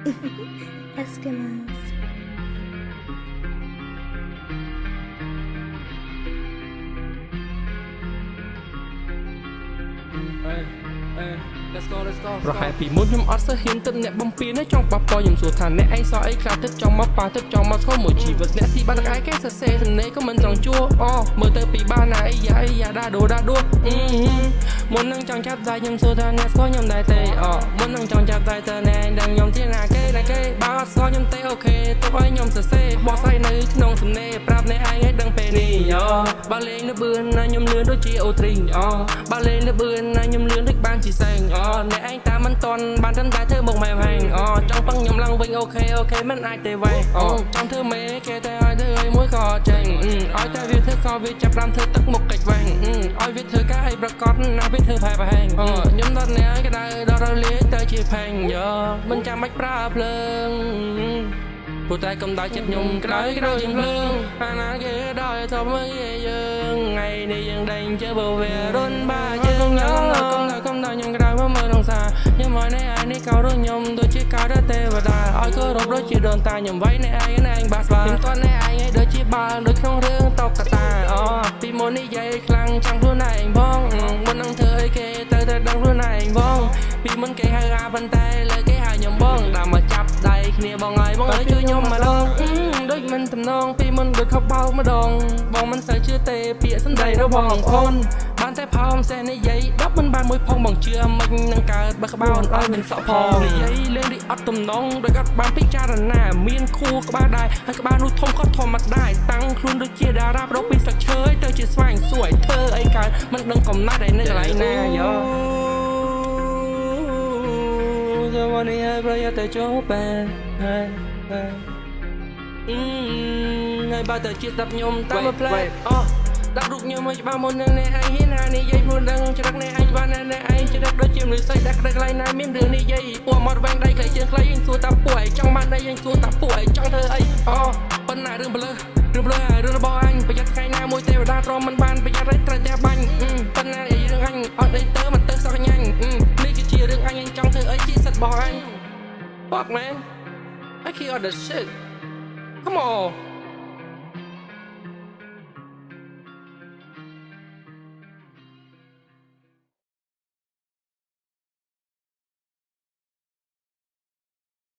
Eskimos. Let's go ប្រហែលពីមុនខ្ញុំអត់សូវហ៊ានទឹកអ្នកបំពេញទេចង់ប៉ះពាល់ខ្ញុំសួរថាអ្នកឯងសោះអីខ្លះទឹកចង់មកប៉ះទឹកចង់មកស្គាល់មួយជីវិតអ្នកស៊ីបាត់តែឯងគេសរសេរសំណេរក៏មិនត្រង់ជួអូមើលទៅពីបានណាអីយ៉ាដាដូមុននឹងចង់ចាប់ដៃខ្ញុំសួរថាអ្នកស្គាល់ខ្ញុំដែរទេមុននឹងចង់ចាប់ដៃតើអ្នកដឹងខ្ញុំទីណាគេបើអត់ស្គាល់ខ្ញុំទេអូខេទុកឲ្យខ្ញុំសរសេរបោះស្រាយនៅក្នុងសំណេរប្រាប់អ្នកឯងឲ្យដឹងពេលនេះបើលេងលបឿនណាខ្ញុំលឿនដូចជាអូទ្រីងបើលេងលបឿនណាខ្ញុំលឿនដូចបានជាសែងអ្នកឯងតាមមិនតន់បានត្រឹមតែធ្វើមកម៉ែវែងចង់ពឹងខ្ញុំឡើងវិញអូខេមិនអាចទេវ៉េចង់ធ្វើមេគេតែឲ្យធ្វើឲ្យមួយក៏ចេញឲ្យតែវាធ្វើក៏វាចាប់តាមធ្វើទឹកមុខកិច្ចវែងឲ្យវាធ្វើការឲ្យប្រកបណាវាធ្វើផែប្រហែងខ្ញុំដល់អ្នកឯងក្តៅដល់រលាយទៅជាផេងមិនចាំបាច់ប្រើភ្លើងព្រោះតែកំដៅចិត្តខ្ញុំក្តៅជាភ្លើងអាណាគេដល់ធំមើលយើងថ្ងៃនេះយើងដេញជើបើវារុនបាជើងខ្ញុំកំដៅខ្ញុំក្តៅមើលក្នុងសាខ្ញុំឲ្យអ្នកឯងនេះកោរខ្ញុំដូចជាកោរទេវតាឲ្យគោរពដូចជាដូនតាខ្ញុំវាយអ្នកឯងបាសខ្ញុំគាត់អ្នកឯងឲ្យដូចជាបាល់ដូចក្នុងរឿងតកតាពីមុននិយាយខ្លាំងចាំខ្លួនឯងបងមុននឹងធ្វើអីគេទៅដឹងខ្លួនឯងបងពីមុនគេហៅអាប៉ុន្តែលើគេហៅខ្ញុំបងតាមមកចាប់ដៃគ្នាបងហើយជួយខ្ញុំម្ដងដូចមិនទំនងពីមុនដូចខបោកម្ដងបងមិនសូវជឿទេពាក្យសម្ដីរបស់បងប្អូនបានតែផោមសេះនិយាយ10មិនបានមួយផងបងជឿមិននឹងកើតបើក្បាលឲ្យមិនសក់ផងនិយាយលេងរីអត់ទំនងដូចអត់បានពិចារណាមានខួរក្បាលដែរហើយក្បាលនោះធំក៏ធម្មតាតាំងខ្លួនដូចជាតារាប្រដពីស្លឹកឈើទៅជាស្វែងសួរឲ្យធ្វើអីកើតមិនដឹងកំណត់ឯនៅកន្លែងណាយោวันนี้ให้ประหยัดแต่โจ๊กไปให้บ้าแต่จิตดับยมตั้งมาเพลงดับลูกยมไม่บ้ามุนยังในไอ้เฮียนานี่ยัยพูดดังจะรักในไอ้บ้านในไอ้จะรักโดยเจียมหรือใส่ดักได้ไกลนายมิ่มเดือนนี่ยัยปวดหมดแรงได้ใครเชียงใครยังสู้ตาป่วยจ้องมันได้ยังสู้ตาป่วยจ้องเธอไอ้ปัญหาเรื่องเบลอเรื่องบอลประหยัดใครหน้ามวยเทวดาตรอมมันบานประหยัดไรตระแต่บังปัญหาไอ้เรื่องอันเอาได้เติมมันเติมสักยังนี่คือเชียร์เรื่องอันยังจ้องเธอไอ้จีสัตว์บอลFuck man I can't all the shit Come on